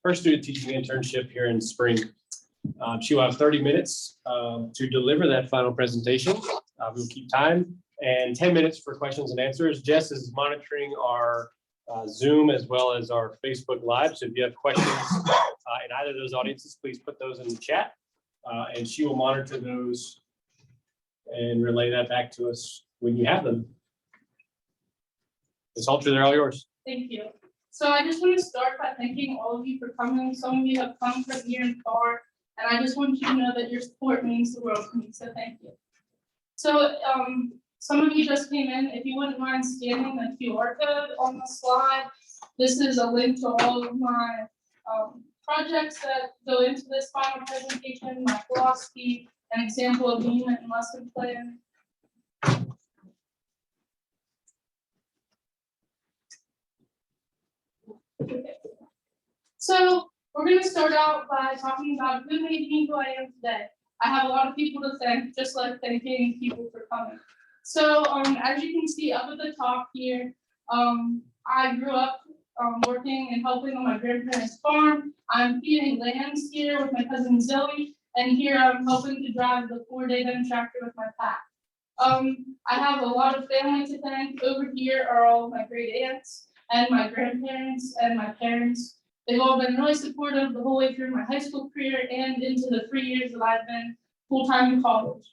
her student teaching internship here in spring. She will have 30 minutes to deliver that final presentation. We'll keep time and 10 minutes for questions and answers. Jess is monitoring our Zoom as well as our Facebook Live. So if you have questions in either of those audiences, please put those in the chat and she will monitor those and relay that back to us when you have them. Ms. Holtry, they're all yours. Thank you. So I just want to start by thanking all of you for coming. Some of you have come from near and far, and I just want you to know that your support means the world to me, so thank you. So some of you just came in. If you wouldn't mind scanning the QR code on the slide, this is a link to all of my projects that go into this final presentation, my philosophy, an example of unit and lesson plan. Okay. So we're going to start out by talking about who made me who I am today. I have a lot of people to thank, just like thanking people for coming. So as you can see up at the top here, I grew up working and helping on my grandparents' farm. I'm feeding lambs here with my cousin Zoe, and here I'm helping to drive the 4-day tractor with my pack. I have a lot of family to thank. Over here are all of my great aunts and my grandparents and my parents. They've all been really supportive the whole way through my high school career and into the 3 years that I've been full-time in college.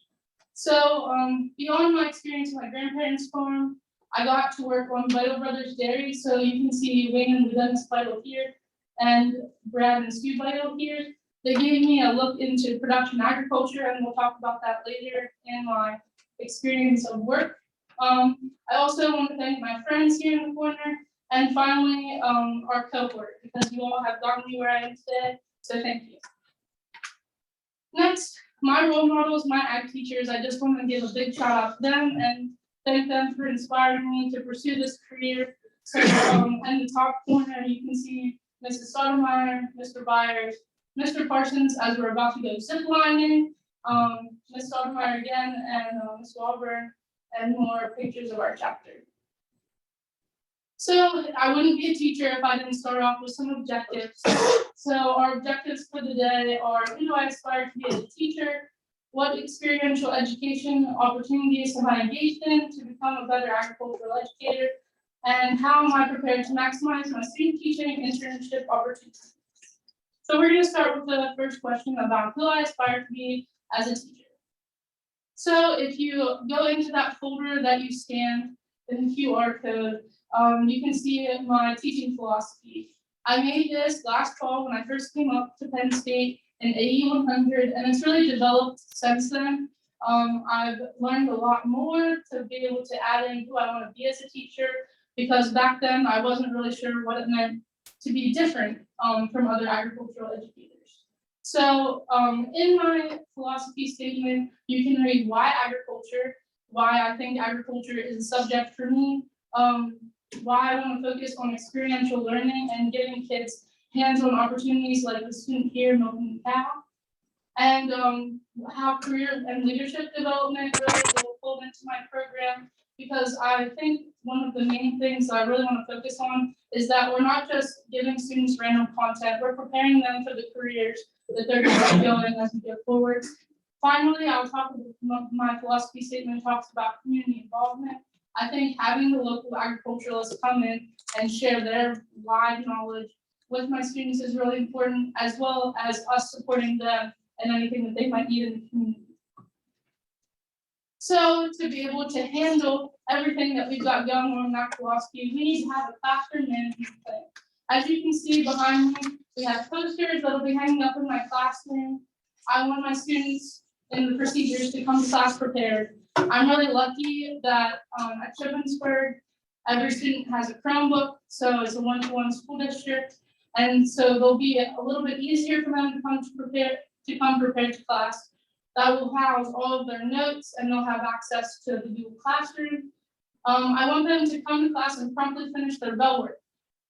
So beyond my experience on my grandparents' farm, I got to work on Vital Brothers Dairy. So you can see Wayne and Dennis Vital here and Brad and Stu Vital here. They gave me a look into production agriculture, and we'll talk about that later in my experience of work. I also want to thank my friends here in the corner. And finally, our cohort, because you all have gotten me where I am today, so thank you. Next, my role models, my ag teachers, I just want to give a big shout out to them and thank them for inspiring me to pursue this career. So in the top corner, you can see Mrs. Sotomayor, Mr. Byers, Mr. Parsons, as we're about to go ziplining, Ms. Sotomayor again, and Ms. Walburn, and more pictures of our chapter. So I wouldn't be a teacher if I didn't start off with some objectives. So our objectives for the day are: who do I aspire to be as a teacher? What experiential education opportunities am I engaged in to become a better agricultural educator? And how am I prepared to maximize my student teaching internship opportunities? So we're going to start with the first question about who I aspire to be as a teacher. So if you go into that folder that you scanned in the QR code, you can see my teaching philosophy. I made this last fall when I first came up to Penn State in AE 100, and it's really developed since then. I've learned a lot more to be able to add in who I want to be as a teacher, because back then I wasn't really sure what it meant to be different from other agricultural educators. So in my philosophy statement, you can read why agriculture, why I think agriculture is a subject for me, why I want to focus on experiential learning and giving kids hands-on opportunities like the student here milking the cow, and how career and leadership development really will fold into my program, because I think one of the main things that I really want to focus on is that we're not just giving students random content, we're preparing them for the careers that they're going to be going as we go forward. Finally, I'll talk about my philosophy statement talks about community involvement. I think having the local agriculturalists come in and share their wide knowledge with my students is really important, as well as us supporting them and anything that they might need in the community. So to be able to handle everything that we've got going on in that philosophy, we need to have a classroom management plan. As you can see behind me, we have posters that'll be hanging up in my classroom. I want my students in the procedures to come to class prepared. I'm really lucky that at Shippensburg, every student has a Chromebook, so it's a one-to-one school district, and so they'll be a little bit easier for them to come prepared to class. That will house all of their notes, and they'll have access to the Google Classroom. I want them to come to class and promptly finish their bell work.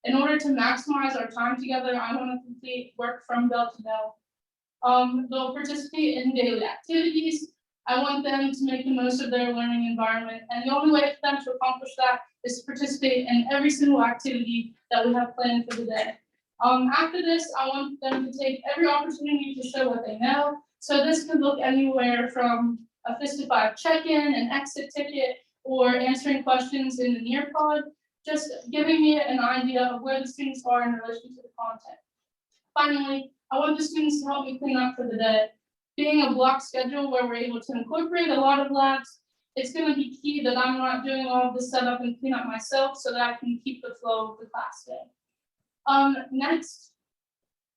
In order to maximize our time together, I want to complete work from bell to bell. They'll participate in daily activities. I want them to make the most of their learning environment, and the only way for them to accomplish that is to participate in every single activity that we have planned for the day. After this, I want them to take every opportunity to show what they know. So this could look anywhere from a 5 check-in, an exit ticket, or answering questions in the Nearpod, just giving me an idea of where the students are in relation to the content. Finally, I want the students to help me clean up for the day. Being a block schedule where we're able to incorporate a lot of labs, it's going to be key that I'm not doing all of the setup and cleanup myself so that I can keep the flow of the class day. Next,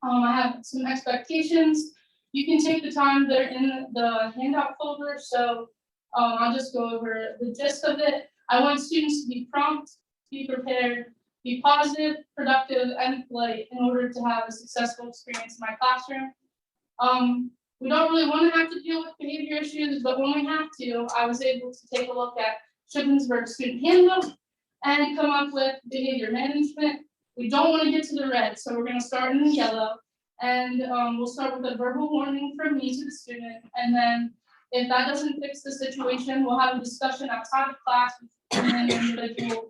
I have some expectations. You can take the time, they're in the handout folder, so I'll just go over the gist of it. I want students to be prompt, be prepared, be positive, productive, and polite in order to have a successful experience in my classroom. We don't really want to have to deal with behavior issues, but when we have to, I was able to take a look at Shippensburg Student Handbook and come up with behavior management. We don't want to get to the red, so we're going to start in the yellow. And we'll start with a verbal warning from me to the student. And then if that doesn't fix the situation, we'll have a discussion outside of class with an individual.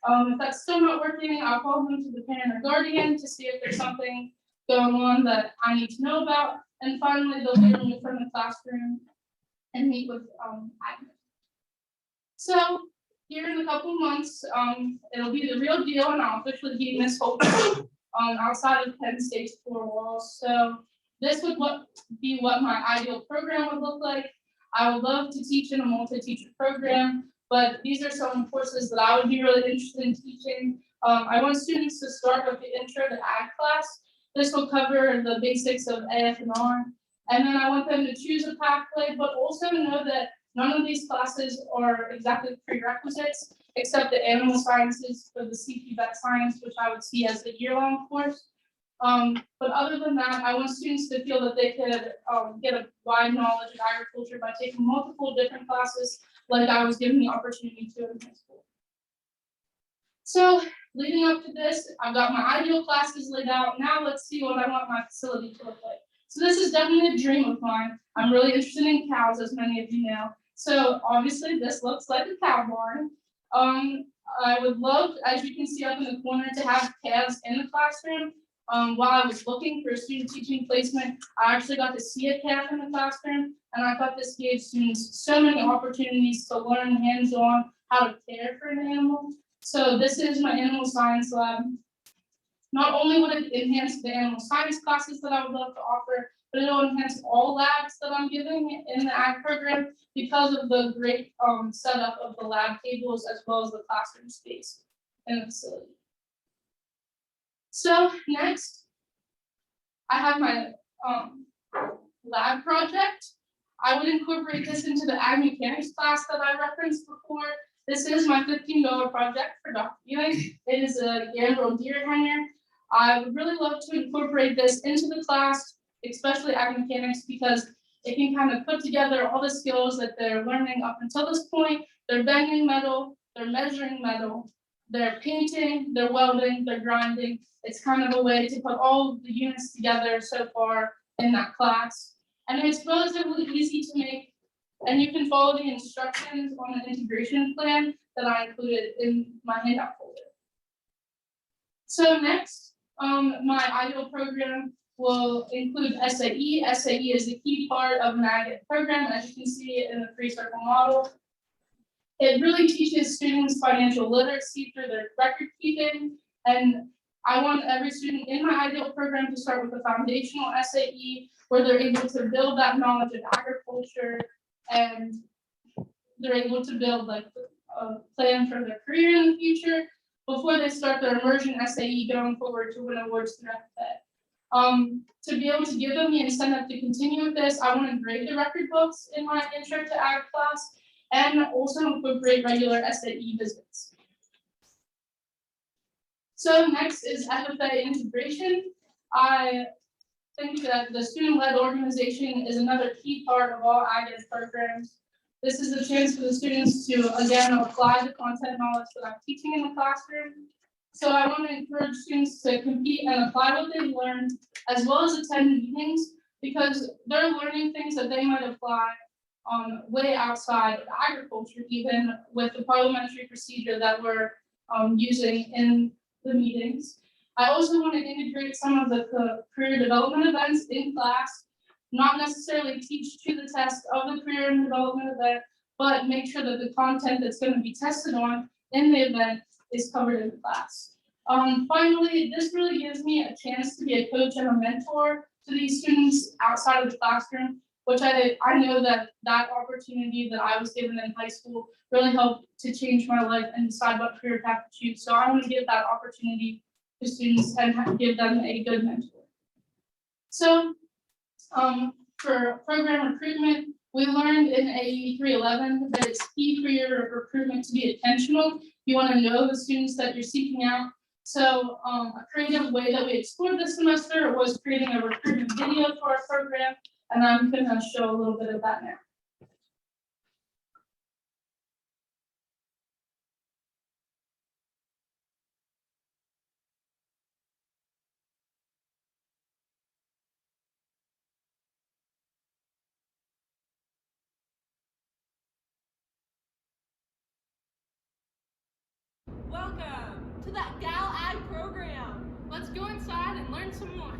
If that's still not working, I'll call them to the parent or guardian to see if there's something going on that I need to know about. And finally, they'll hear me from the classroom and meet with admin. So here in a couple months, it'll be the real deal, and I'll officially be Miss Holtry outside of Penn State's four walls. So this would be what my ideal program would look like. I would love to teach in a multi-teacher program, but these are some courses that I would be really interested in teaching. I want students to start with the intro to ag class. This will cover the basics of AF&R, and then I want them to choose a pathway, but also know that none of these classes are exactly prerequisites, except the animal sciences for the CP vet science, which I would see as a year-long course. But other than that, I want students to feel that they could get a wide knowledge of agriculture by taking multiple different classes, like I was given the opportunity to in high school. So leading up to this, I've got my ideal classes laid out. Now let's see what I want my facility to look like. So this is definitely a dream of mine. I'm really interested in cows, as many of you know. So obviously this looks like a cow barn. I would love, as you can see up in the corner, to have calves in the classroom. While I was looking for a student teaching placement, I actually got to see a calf in the classroom, and I thought this gave students so many opportunities to learn hands-on how to care for an animal. So this is my animal science lab. Not only would it enhance the animal science classes that I would love to offer, but it'll enhance all labs that I'm giving in the ag program because of the great setup of the lab tables as well as the classroom space in the facility. So next, I have my lab project. I would incorporate this into the ag mechanics class that I referenced before. This is my $15 project for documenting. It is a Gambrel deer hanger. I would really love to incorporate this into the class, especially ag mechanics, because it can kind of put together all the skills that they're learning up until this point. They're bending metal, they're measuring metal, they're painting, they're welding, they're grinding. It's kind of a way to put all the units together so far in that class. And it's relatively easy to make, and you can follow the instructions on the integration plan that I included in my handout folder. So next, my ideal program will include SAE. SAE is a key part of an ag program, as you can see in the 3-circle model. It really teaches students financial literacy through their record keeping, and I want every student in my ideal program to start with a foundational SAE where they're able to build that knowledge of agriculture, and they're able to build like a plan for their career in the future before they start their immersion SAE going forward to win awards throughout the day. To be able to give them the incentive to continue with this, I want to grade the record books in my intro to ag class and also incorporate regular SAE visits. So next is FFA integration. I think that the student-led organization is another key part of all ag ed programs. This is a chance for the students to, again, apply the content knowledge that I'm teaching in the classroom. So I want to encourage students to compete and apply what they've learned, as well as attend meetings, because they're learning things that they might apply way outside of agriculture, even with the parliamentary procedure that we're using in the meetings. I also want to integrate some of the career development events in class, not necessarily teach to the test of the career and development event, but make sure that the content that's going to be tested on in the event is covered in the class. Finally, this really gives me a chance to be a coach and a mentor to these students outside of the classroom, which I know that opportunity that I was given in high school really helped to change my life and decide what career path to choose. So I want to give that opportunity to students and give them a good mentor. So for program recruitment, we learned in AE 311 that it's key for your recruitment to be intentional. You want to know the students that you're seeking out. So a creative way that we explored this semester was creating a recruitment video for our program, and I'm going to show a little bit of that now. Welcome to that Gal Ag program. Let's go inside and learn some more.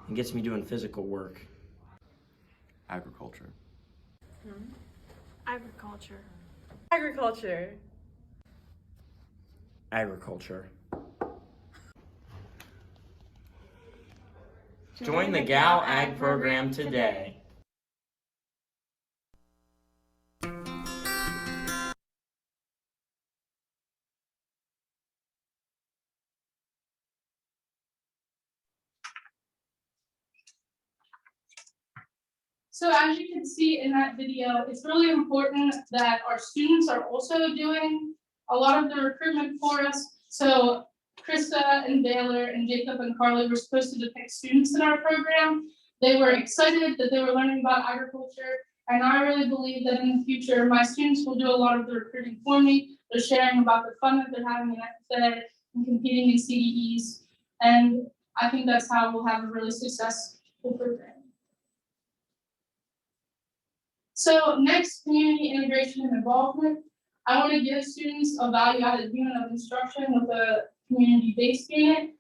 It gets me doing physical work. Agriculture. Agriculture. Agriculture. Agriculture. Join the Gal Ag program today. So as you can see in that video, it's really important that our students are also doing a lot of the recruitment for us. So Krista and Baylor and Jacob and Carly were supposed to depict students in our program. They were excited that they were learning about agriculture. And I really believe that in the future, my students will do a lot of the recruiting for me. They're sharing about the fun that they're having in FFA and competing in CDEs. And I think that's how we'll have a really successful program. So next, community integration and involvement. I want to give students a value-added unit of instruction with a community-based unit.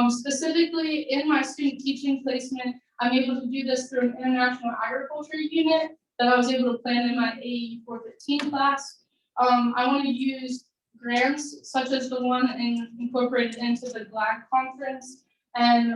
Specifically, in my student teaching placement, I'm able to do this through an international agriculture unit that I was able to plan in my AE 415 class. I want to use grants such as the one incorporated into the GLAD conference and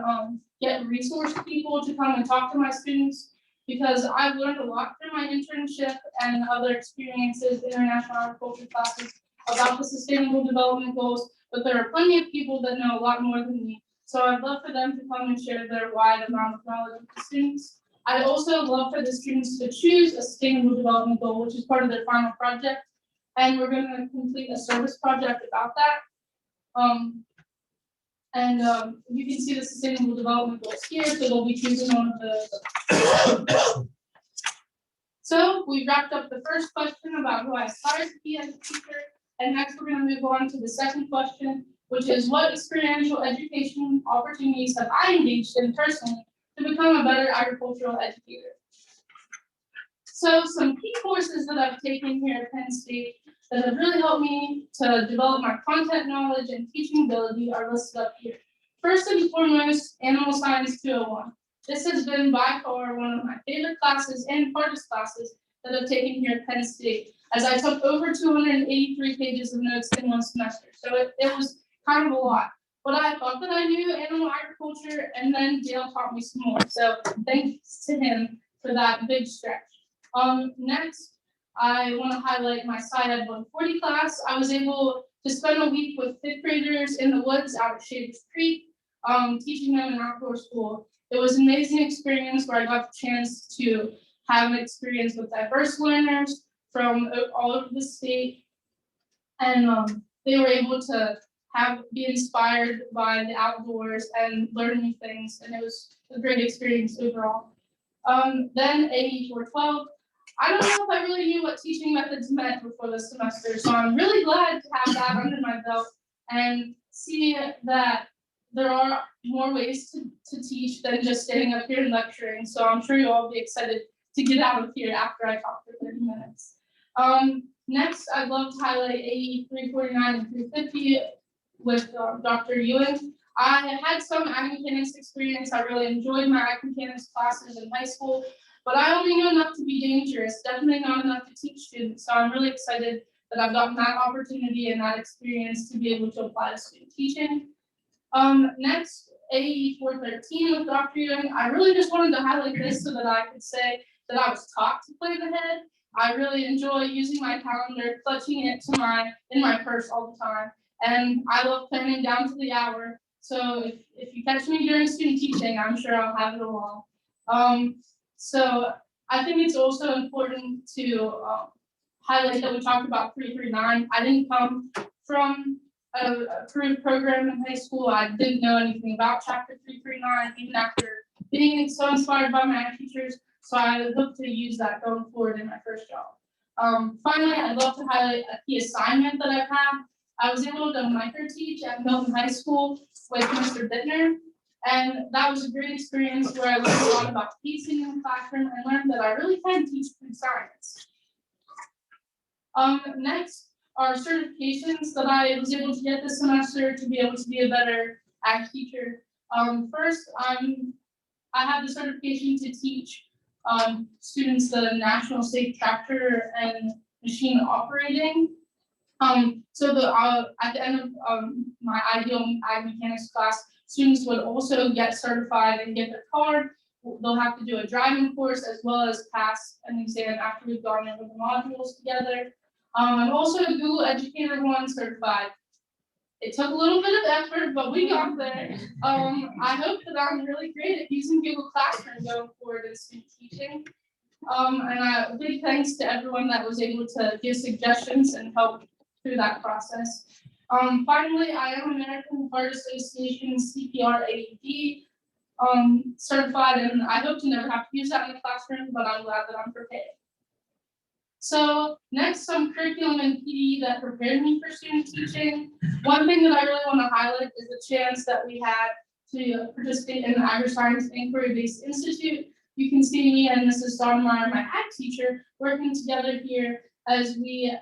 get resource people to come and talk to my students, because I've learned a lot through my internship and other experiences, international agriculture classes, about the sustainable development goals, but there are plenty of people that know a lot more than me. So I'd love for them to come and share their wide amount of knowledge with the students. I'd also love for the students to choose a sustainable development goal, which is part of their final project. And we're going to complete a service project about that. You can see the sustainable development goals here, so they'll be choosing one of the. So we wrapped up the first question about who I aspire to be as a teacher, and next we're going to move on to the second question, which is what experiential education opportunities have I engaged in personally to become a better agricultural educator? So some key courses that I've taken here at Penn State that have really helped me to develop my content knowledge and teaching ability are listed up here. First and foremost, Animal Science 201. This has been by far one of my favorite classes and hardest classes that I've taken here at Penn State, as I took over 283 pages of notes in one semester. So it was kind of a lot. But I thought that I knew animal agriculture, and then Dale taught me some more. So thanks to him for that big stretch. Next, I want to highlight my SciEd 140 class. I was able to spend a week with fifth graders in the woods out at Shaders Creek, teaching them in outdoor school. It was an amazing experience where I got the chance to have an experience with diverse learners from all over the state. And they were able to be inspired by the outdoors and learn new things. And it was a great experience overall. Then AE 412. I don't know if I really knew what teaching methods meant before this semester, so I'm really glad to have that under my belt and see that there are more ways to teach than just standing up here and lecturing. So I'm sure you'll all be excited to get out of here after I talk for 30 minutes. Next, I'd love to highlight AE 349 and 350 with Dr. Ewing. I had some ag mechanics experience. I really enjoyed my ag mechanics classes in high school, but I only knew enough to be dangerous, definitely not enough to teach students. So I'm really excited that I've gotten that opportunity and that experience to be able to apply to student teaching. Next, AE 413 with Dr. Ewing. I really just wanted to highlight this so that I could say that I was taught to plan ahead. I really enjoy using my calendar, clutching it to in my purse all the time. And I love planning down to the hour. So if you catch me during student teaching, I'm sure I'll have it along. So I think it's also important to highlight that we talked about 339. I didn't come from a career program in high school. I didn't know anything about chapter 339, even after being so inspired by my teachers. So I hope to use that going forward in my first job. Finally, I'd love to highlight a key assignment that I've had. I was able to micro-teach at Milton High School with Mr. Bittner, and that was a great experience where I learned a lot about pacing in the classroom and learned that I really can teach food science. Next are certifications that I was able to get this semester to be able to be a better ag teacher. First, I have the certification to teach students the National Safe Tractor and Machine Operating. So at the end of my ideal ag mechanics class, students would also get certified and get their card. They'll have to do a driving course as well as pass an exam after we've gone over the modules together. I'm also a Google Educator 1 certified. It took a little bit of effort, but we got there. I hope that I'm really great at using Google Classroom going forward in student teaching. And a big thanks to everyone that was able to give suggestions and help through that process. Finally, I am American Heart Association CPR AED certified, and I hope to never have to use that in the classroom, but I'm glad that I'm prepared. So next, some curriculum and PD that prepared me for student teaching. One thing that I really want to highlight is the chance that we had to participate in the Agri-Science Inquiry-Based Institute. You can see me and Mrs. Stoudemire, my ag teacher, working together here as we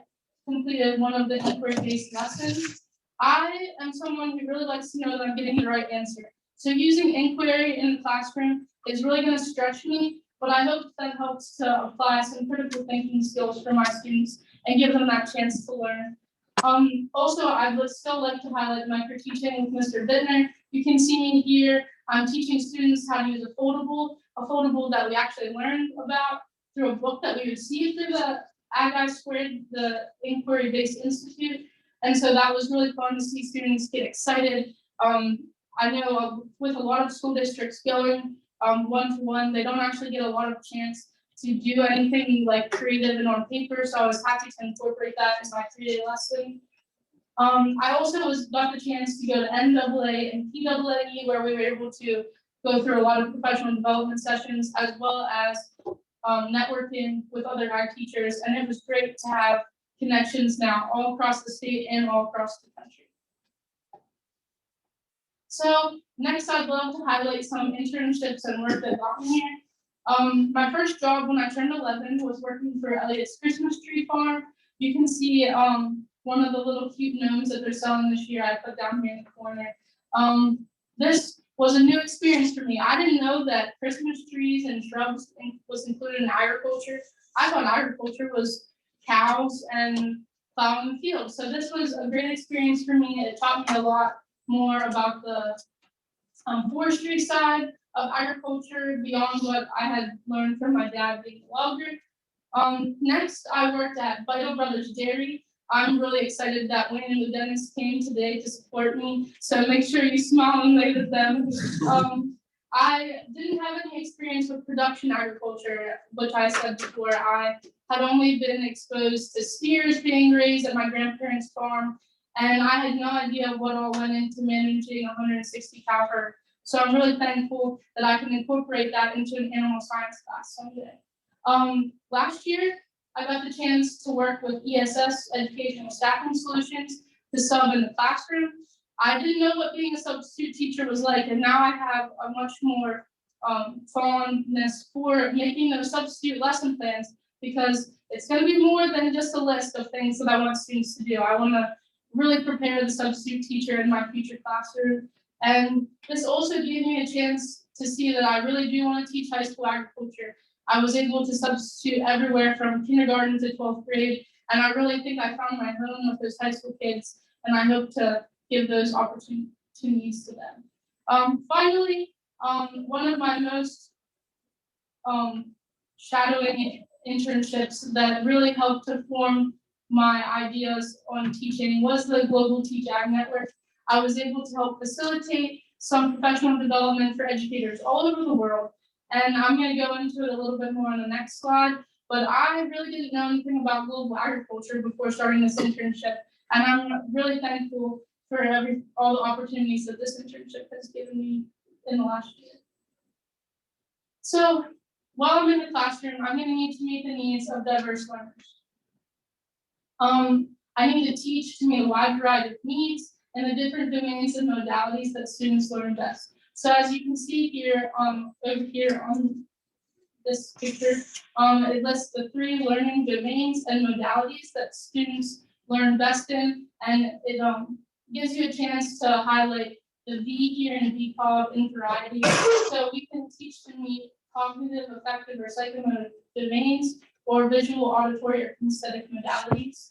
completed one of the inquiry-based lessons. I am someone who really likes to know that I'm getting the right answer. So using inquiry in the classroom is really going to stretch me, but I hope that helps to apply some critical thinking skills for my students and give them that chance to learn. Also, I would still like to highlight micro teaching with Mr. Bittner. You can see me here. I'm teaching students how to use a foldable that we actually learned about through a book that we received through the Ag Squared, the Inquiry-Based Institute. And so that was really fun to see students get excited. I know with a lot of school districts going one-to-one, they don't actually get a lot of chance to do anything like creative and on paper. So I was happy to incorporate that in my 3-day lesson. I also got the chance to go to NAA and PAAE, where we were able to go through a lot of professional development sessions as well as networking with other ag teachers, and it was great to have connections now all across the state and all across the country. So next, I'd love to highlight some internships and work that got me here. My first job when I turned 11 was working for Elliot's Christmas Tree Farm. You can see one of the little cute gnomes that they're selling this year. I put down here in the corner. This was a new experience for me. I didn't know that Christmas trees and shrubs was included in agriculture. I thought agriculture was cows and plowing the field. So this was a great experience for me. It taught me a lot more about the forestry side of agriculture beyond what I had learned from my dad being a logger. Next, I worked at Vital Brothers Dairy. I'm really excited that Wayne and the dentist came today to support me. So make sure you smile and wave at them. I didn't have any experience with production agriculture, which I said before. I had only been exposed to steers being raised at my grandparents' farm, and I had no idea what all went into managing 160 cow herd. So I'm really thankful that I can incorporate that into an animal science class someday. Last year, I got the chance to work with ESS, Educational Staffing Solutions, to sub in the classroom. I didn't know what being a substitute teacher was like, and now I have a much more fondness for making those substitute lesson plans, because it's going to be more than just a list of things that I want students to do. I want to really prepare the substitute teacher in my future classroom. And this also gave me a chance to see that I really do want to teach high school agriculture. I was able to substitute everywhere from kindergarten to 12th grade, and I really think I found my home with those high school kids, and I hope to give those opportunities to them. Finally, one of my most shadowing internships that really helped to form my ideas on teaching was the Global Teach Ag Network. I was able to help facilitate some professional development for educators all over the world. And I'm going to go into it a little bit more on the next slide, but I really didn't know anything about global agriculture before starting this internship. And I'm really thankful for all the opportunities that this internship has given me in the last year. So while I'm in the classroom, I'm going to need to meet the needs of diverse learners. I need to teach to meet a wide variety of needs and the different domains and modalities that students learn best. So as you can see here, over here on this picture, it lists the 3 learning domains and modalities that students learn best in, and it gives you a chance to highlight the V here in VCOG in variety. So we can teach to meet cognitive, affective, or psychomotor domains, or visual, auditory, or kinesthetic modalities.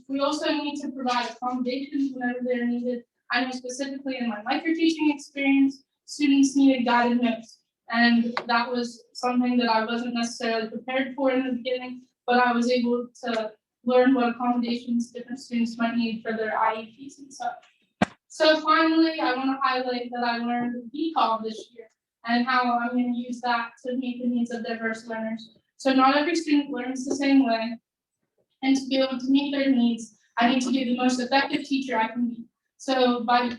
We also need to provide accommodations whenever they're needed. I know specifically in my micro-teaching experience, students needed guided notes, and that was something that I wasn't necessarily prepared for in the beginning, but I was able to learn what accommodations different students might need for their IEPs and such. So finally, I want to highlight that I learned VCOG this year and how I'm going to use that to meet the needs of diverse learners. So not every student learns the same way, and to be able to meet their needs, I need to be the most effective teacher I can be. So by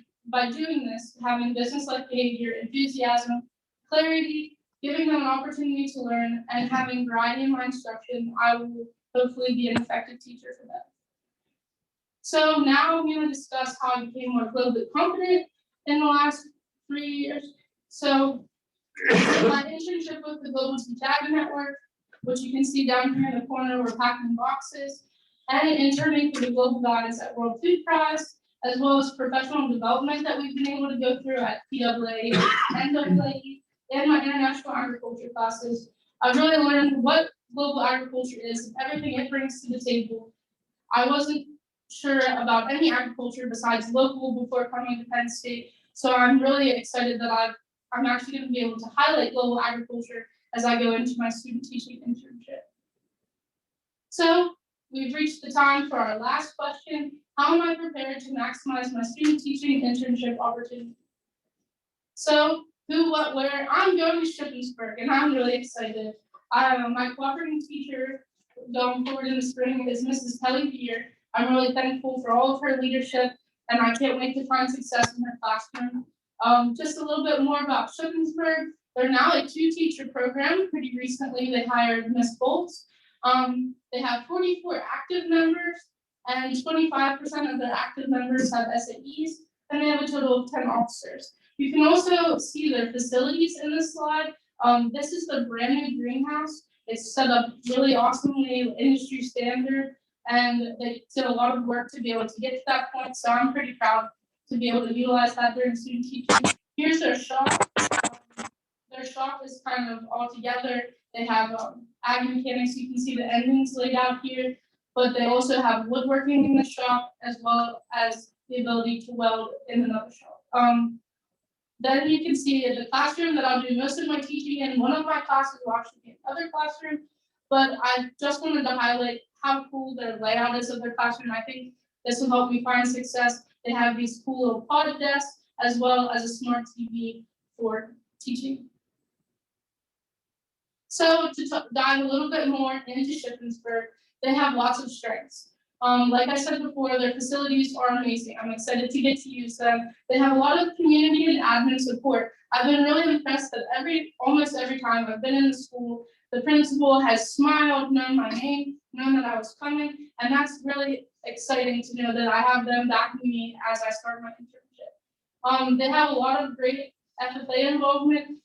doing this, having business-like behavior, enthusiasm, clarity, giving them an opportunity to learn, and having variety in my instruction, I will hopefully be an effective teacher for them. So now I'm going to discuss how I became more globally confident in the last 3 years. So my internship with the Global Teach Ag Network, which you can see down here in the corner, we're packing boxes, and interning for the Global Guides at World Food Prize, as well as professional development that we've been able to go through at PWA, NAA, and my international agriculture classes. I've really learned what global agriculture is and everything it brings to the table. I wasn't sure about any agriculture besides local before coming to Penn State, so I'm really excited that I'm actually going to be able to highlight global agriculture as I go into my student teaching internship. So we've reached the time for our last question. How am I prepared to maximize my student teaching internship opportunity? So who, what, where? I'm going to Shippensburg, and I'm really excited. My cooperating teacher going forward in the spring is Mrs. Kelly Beer. I'm really thankful for all of her leadership, and I can't wait to find success in her classroom. Just a little bit more about Shippensburg. They're now a 2-teacher program. Pretty recently, they hired Miss Bolts. They have 44 active members, and 25% of their active members have SAEs, and they have a total of 10 officers. You can also see their facilities in this slide. This is the brand new greenhouse. It's set up really awesomely, industry standard, and they did a lot of work to be able to get to that point. So I'm pretty proud to be able to utilize that during student teaching. Here's their shop. Their shop is kind of all together. They have ag mechanics. You can see the endings laid out here, but they also have woodworking in the shop as well as the ability to weld in another shop. Then you can see the classroom that I'll do most of my teaching in. One of my classes will actually be another classroom, but I just wanted to highlight how cool their layout is of their classroom. I think this will help me find success. They have these cool little pod desks as well as a smart TV for teaching. So to dive a little bit more into Shippensburg, they have lots of strengths. Like I said before, their facilities are amazing. I'm excited to get to use them. They have a lot of community and admin support. I've been really impressed that almost every time I've been in the school, the principal has smiled, known my name, known that I was coming, and that's really exciting to know that I have them backing me as I start my internship. They have a lot of great FFA involvement.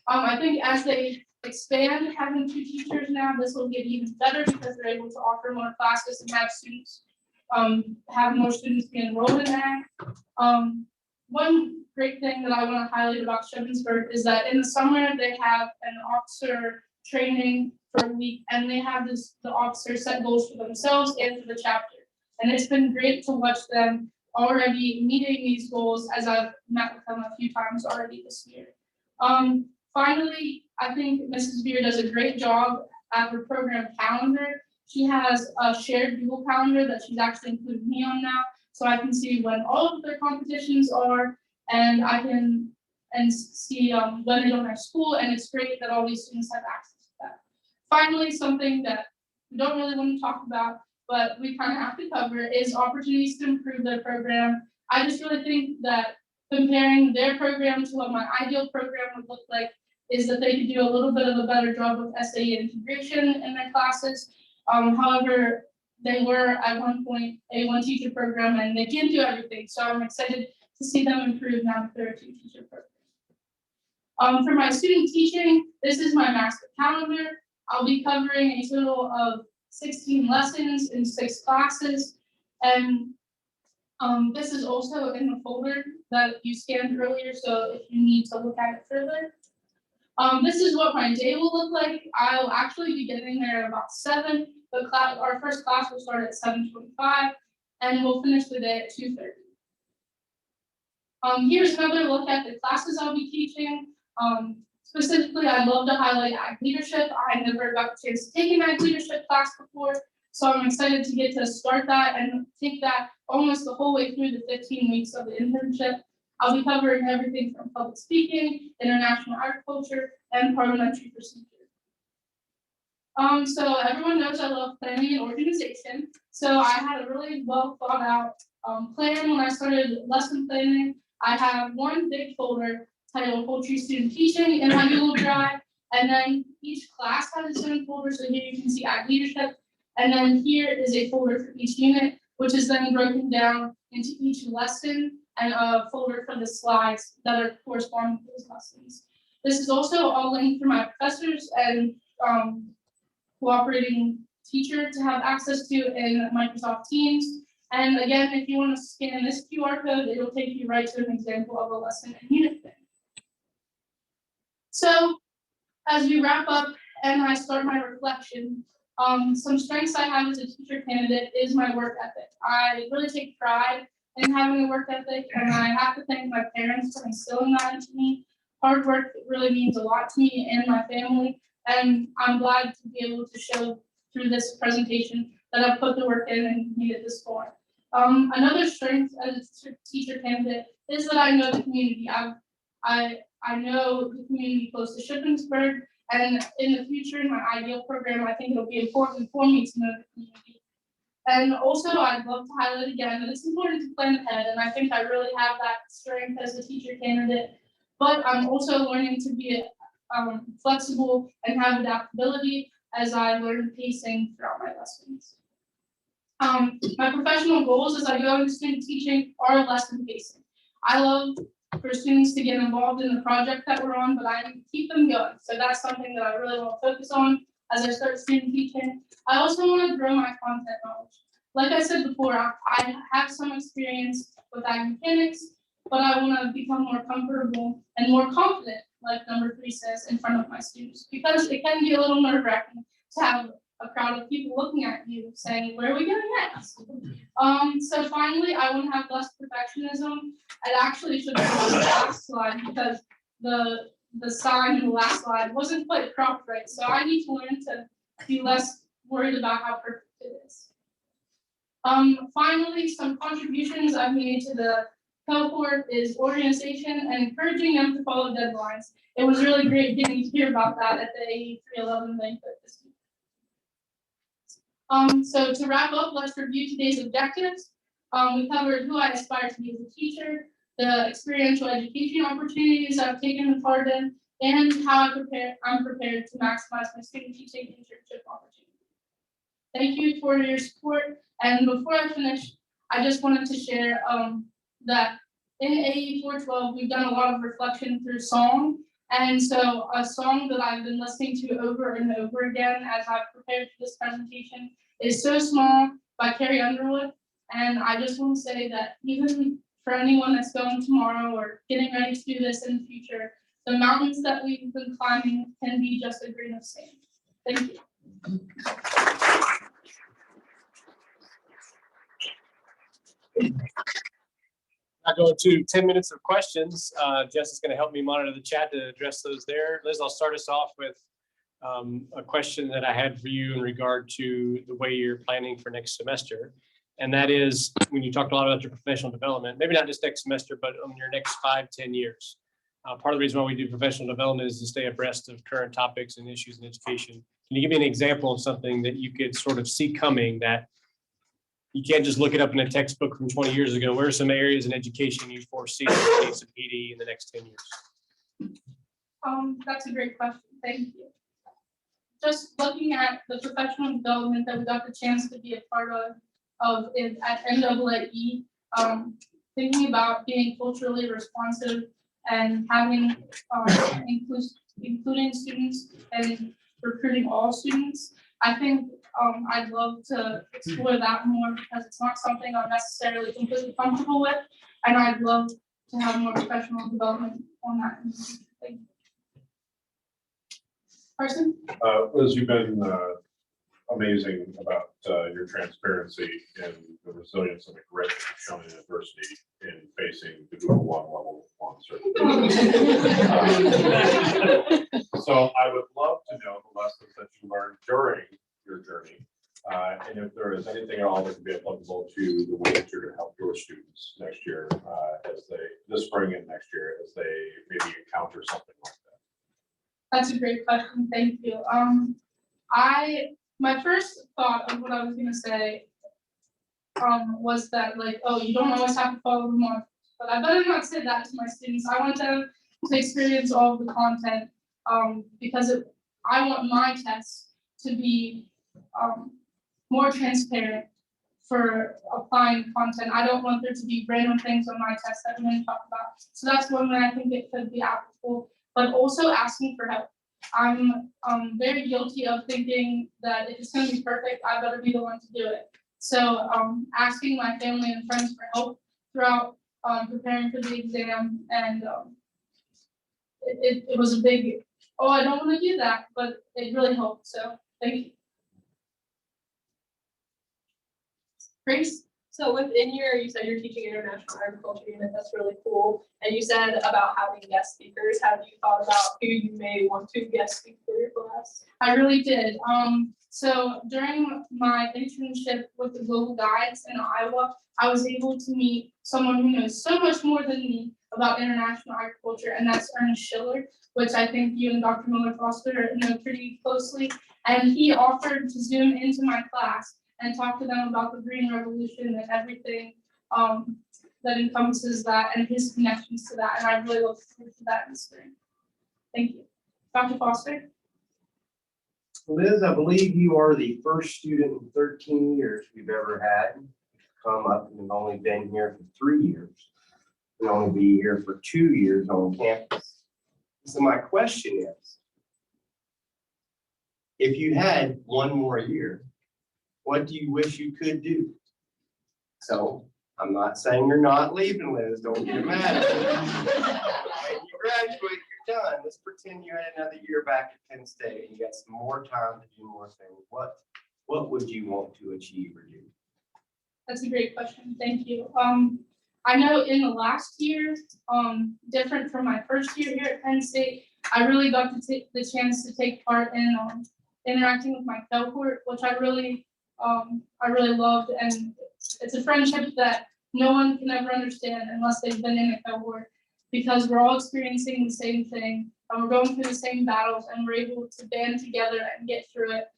I think as they expand having 2 teachers now. This will get even better because they're able to offer more classes and have students, have more students be enrolled in that. One great thing that I want to highlight about Shippensburg is that in the summer they have an officer training for a week, and they have the officers set goals for themselves and for the chapter. And it's been great to watch them already meeting these goals, as I've met with them a few times already this year. Finally, I think Mrs. Beer does a great job at her program calendar. She has a shared Google calendar that she's actually included me on now, so I can see when all of their competitions are, and I can see when they don't have school, and it's great that all these students have access to that. Finally, something that we don't really want to talk about, but we kind of have to cover, is opportunities to improve their program. I just really think that comparing their program to what my ideal program would look like is that they could do a little bit of a better job with SAE integration in their classes. However, they were at one point a 1 teacher program, and they can't do everything. So I'm excited to see them improve now that they're a 2 teacher program. For my student teaching, this is my master calendar. I'll be covering a total of 16 lessons in 6 classes. And this is also in the folder that you scanned earlier, so if you need to look at it further. This is what my day will look like. I'll actually be getting there at about 7. The our first class will start at 7:25, and we'll finish the day at 2:30. Here's another look at the classes I'll be teaching. Specifically, I'd love to highlight ag leadership. I never got a chance to take an ag leadership class before, so I'm excited to get to start that and take that almost the whole way through the 15 weeks of the internship. I'll be covering everything from public speaking, international agriculture, and parliamentary procedure. So everyone knows I love planning and organization. So I had a really well thought out plan when I started lesson planning. I have one big folder titled Holtry Student Teaching in my Google Drive, and then each class has its own folder. So here you can see ag leadership, and then here is a folder for each unit, which is then broken down into each lesson, and a folder for the slides that are corresponding to those lessons. This is also all linked for my professors and cooperating teacher to have access to in Microsoft Teams. And again, if you want to scan this QR code, it'll take you right to an example of a lesson and unit thing. So as we wrap up and I start my reflection, some strengths I have as a teacher candidate is my work ethic. I really take pride in having a work ethic, and I have to thank my parents for instilling that into me. Hard work really means a lot to me and my family, and I'm glad to be able to show through this presentation that I've put the work in and made it this far. Another strength as a teacher candidate is that I know the community. I know the community close to Shippensburg, and in the future, in my ideal program, I think it'll be important for me to know the community. And also, I'd love to highlight again that it's important to plan ahead, and I think I really have that strength as a teacher candidate. But I'm also learning to be flexible and have adaptability as I learn pacing throughout my lessons. My professional goals as I go into student teaching are lesson pacing. I love for students to get involved in the project that we're on, but I need to keep them going. So that's something that I really want to focus on as I start student teaching. I also want to grow my content knowledge. Like I said before, I have some experience with ag mechanics, but I want to become more comfortable and more confident, like number 3 says, in front of my students, because it can be a little nerve-wracking to have a crowd of people looking at you saying, where are we going next? So finally, I want to have less perfectionism. It actually should be on the last slide because the sign in the last slide wasn't quite cropped right. So I need to learn to be less worried about how perfect it is. Finally, some contributions I've made to the cohort is organization and encouraging them to follow deadlines. It was really great getting to hear about that at the AE 311 banquet this week. So to wrap up, let's review today's objectives. We covered who I aspire to be as a teacher, the experiential education opportunities I've taken part in, and how I'm prepared to maximize my student teaching internship opportunity. Thank you for your support. And before I finish, I just wanted to share that in AE 412, we've done a lot of reflection through song. And so a song that I've been listening to over and over again as I've prepared for this presentation is So Small by Carrie Underwood. And I just want to say that even for anyone that's going tomorrow or getting ready to do this in the future, the mountains that we've been climbing can be just a grain of sand. Thank you. I go to 10 minutes of questions. Jess is going to help me monitor the chat to address those there. Liz, I'll start us off with a question that I had for you in regard to the way you're planning for next semester. And that is when you talked a lot about your professional development, maybe not just next semester, but on your next 5-10 years. Part of the reason why we do professional development is to stay abreast of current topics and issues in education. Can you give me an example of something that you could sort of see coming that you can't just look it up in a textbook from 20 years ago? Where are some areas in education you foresee that needs some PD in the next 10 years? That's a great question. Thank you. Just looking at the professional development that we got the chance to be a part of it at NAAE, thinking about being culturally responsive and having including students and recruiting all students. I think I'd love to explore that more because it's not something I'm necessarily completely comfortable with, and I'd love to have more professional development on that. Thank you. Carson? Liz, you've been amazing about your transparency and the resilience and the grit that you've shown in adversity in facing the Google One level one certification. So I would love to know the lessons that you learned during your journey, and if there is anything at all that can be applicable to the way that you're going to help your students next year, this spring and next year, as they maybe encounter something like that. That's a great question. Thank you. My first thought of what I was going to say was that, like, oh, you don't always have to follow the modules. But I better not say that to my students. I want them to experience all of the content because I want my tests to be more transparent for applying content. I don't want there to be random things on my test that we're going to talk about. So that's one way I think it could be applicable, but also asking for help. I'm very guilty of thinking that if it's going to be perfect, I better be the one to do it. So asking my family and friends for help throughout preparing for the exam, and it was a big, oh, I don't want to do that, but it really helped. So thank you. Grace? So within you said you're teaching international agriculture unit, that's really cool. And you said about having guest speakers. Have you thought about who you may want to guest speak for your class? I really did. So during my internship with the Global Guides in Iowa, I was able to meet someone who knows so much more than me about international agriculture, and that's Ernest Schiller, which I think you and Dr. Miller-Foster know pretty closely. And he offered to Zoom into my class and talk to them about the Green Revolution and everything that encompasses that and his connections to that. And I really look forward to that in the spring. Thank you. Dr. Foster? Liz, I believe you are the first student in 13 years we've ever had come up, and have only been here for 3 years. We'll only be here for 2 years on campus. So my question is, if you had one more year, what do you wish you could do? So I'm not saying you're not leaving, Liz, don't get mad at me. When you graduate, you're done. Let's pretend you had another year back at Penn State and you got some more time to do more things. What would you want to achieve or do? That's a great question. Thank you. I know in the last year, different from my first year here at Penn State, I really got to take the chance to take part in interacting with my cohort, which I really loved, and it's a friendship that no one can ever understand unless they've been in a cohort, because we're all experiencing the same thing and we're going through the same battles and we're able to band together and get through it.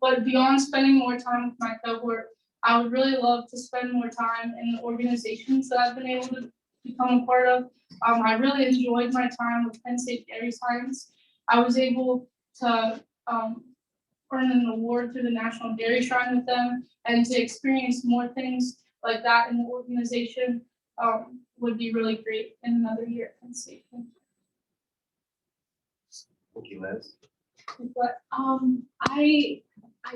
But beyond spending more time with my cohort, I would really love to spend more time in the organizations that I've been able to become a part of. I really enjoyed my time with Penn State Dairy Science. I was able to earn an award through the National Dairy Shrine with them, and to experience more things like that in the organization would be really great in another year at Penn State. Thank you, Liz. But, I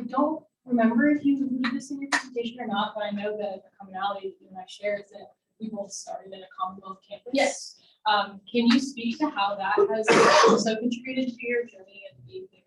don't remember if you included this in your presentation or not, but I know that the commonality that you and I share is that we both started at a Commonwealth campus. Yes. Can you speak to how that has also contributed to your journey and being there?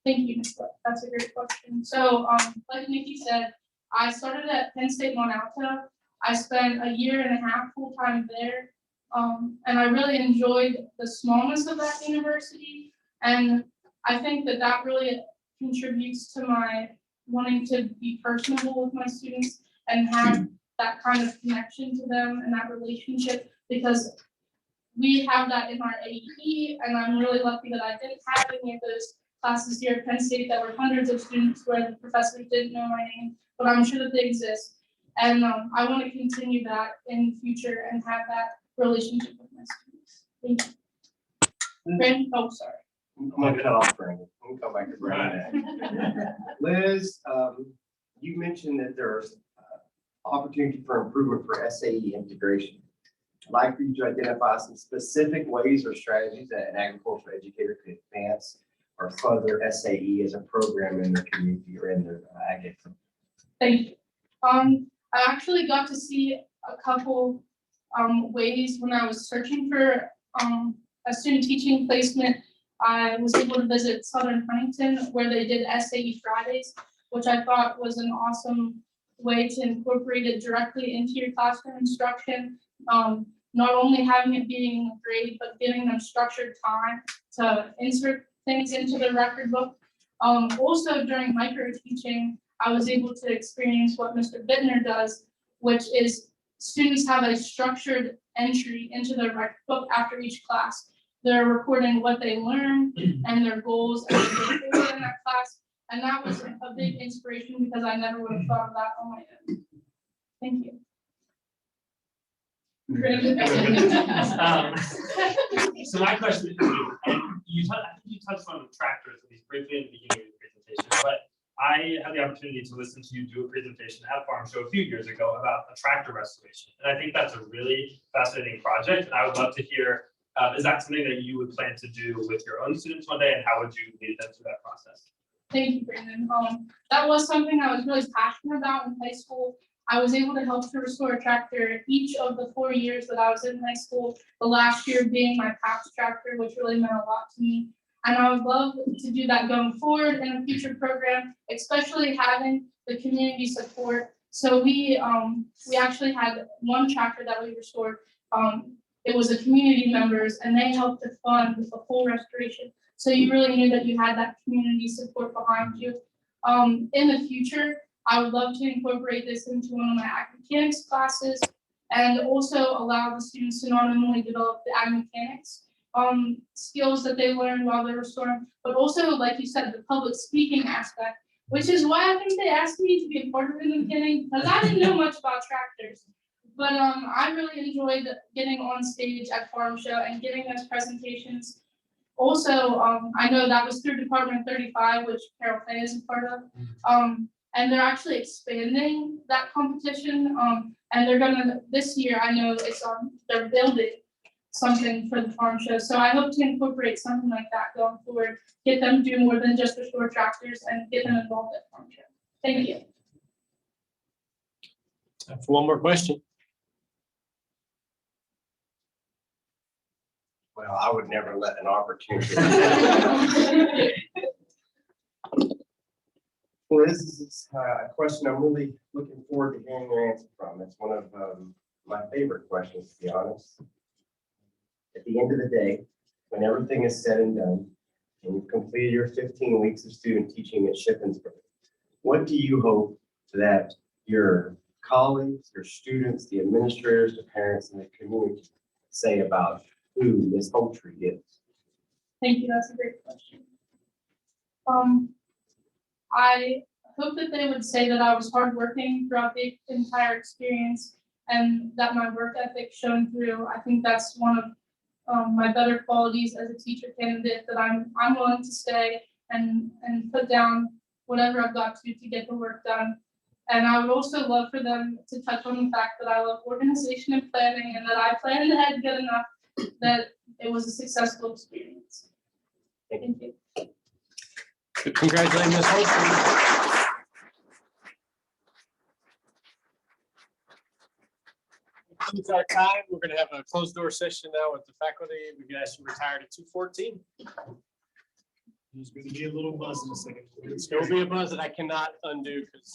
Thank you, Ms. Black. That's a great question. So, like Nikki said, I started at Penn State Mont Alto. I spent a year and a half full-time there. And I really enjoyed the smallness of that university. And I think that that really contributes to my wanting to be personable with my students and have that kind of connection to them and that relationship, because we have that in our AE, and I'm really lucky that I didn't have any of those classes here at Penn State that were hundreds of students where the professors didn't know my name, but I'm sure that they exist. And I want to continue that in the future and have that relationship with my students. Thank you. Brandon, oh, sorry. I'm gonna cut off Brandon. We'll come back to Brandon. Liz, you mentioned that there's opportunity for improvement for SAE integration. I'd like for you to identify some specific ways or strategies that an agricultural educator could advance or further SAE as a program in their community or in their ag ed. Thank you. I actually got to see a couple ways when I was searching for a student teaching placement. I was able to visit Southern Huntington where they did SAE Fridays, which I thought was an awesome way to incorporate it directly into your classroom instruction. Not only having it being a grade, but giving them structured time to insert things into the record book. Also during micro teaching, I was able to experience what Mr. Bittner does, which is students have a structured entry into their record book after each class. They're recording what they learned and their goals and what they did in that class. And that was a big inspiration because I never would have thought of that on my own. Thank you. So my question is, and I think you touched on tractors at least briefly in the beginning of the presentation, but I had the opportunity to listen to you do a presentation at Farm Show a few years ago about a tractor restoration. And I think that's a really fascinating project. And I would love to hear, is that something that you would plan to do with your own students one day, and how would you lead them through that process? Thank you, Brandon. That was something I was really passionate about in high school. I was able to help to restore a tractor each of the 4 years that I was in high school, the last year being my past tractor, which really meant a lot to me. And I would love to do that going forward in a future program, especially having the community support. So we actually had one tractor that we restored. It was the community members, and they helped to fund the full restoration. So you really knew that you had that community support behind you. In the future, I would love to incorporate this into one of my ag mechanics classes and also allow the students to not only develop the ag mechanics skills that they learned while they were restoring, but also, like you said, the public speaking aspect, which is why I think they asked me to be a part of it in the beginning, because I didn't know much about tractors. But I really enjoyed getting on stage at Farm Show and giving those presentations. Also, I know that was through Department 35, which Carol Fay is a part of. And they're actually expanding that competition. And they're gonna, this year, I know it's they're building something for the Farm Show. So I hope to incorporate something like that going forward, get them to do more than just restore tractors and get them involved at Farm Show. Thank you. Time for one more question. Well, I would never let an opportunity. Well, this is a question I'm really looking forward to hearing your answer from. It's one of my favorite questions, to be honest. At the end of the day, when everything is said and done, and you've completed your 15 weeks of student teaching at Shippensburg, what do you hope that your colleagues, your students, the administrators, the parents, and the community say about who Ms. Holtry is? Thank you. That's a great question. I hope that they would say that I was hardworking throughout the entire experience and that my work ethic shone through. I think that's one of my better qualities as a teacher candidate, that I'm willing to stay and put down whatever I've got to get the work done. And I would also love for them to touch on the fact that I love organization and planning, and that I planned ahead good enough that it was a successful experience. Thank you. Congratulations, Ms. Holtry. It's our time. We're gonna have a closed door session now with the faculty. We can actually retire at 2:14. There's gonna be a little buzz in a second. There will be a buzz that I cannot undo because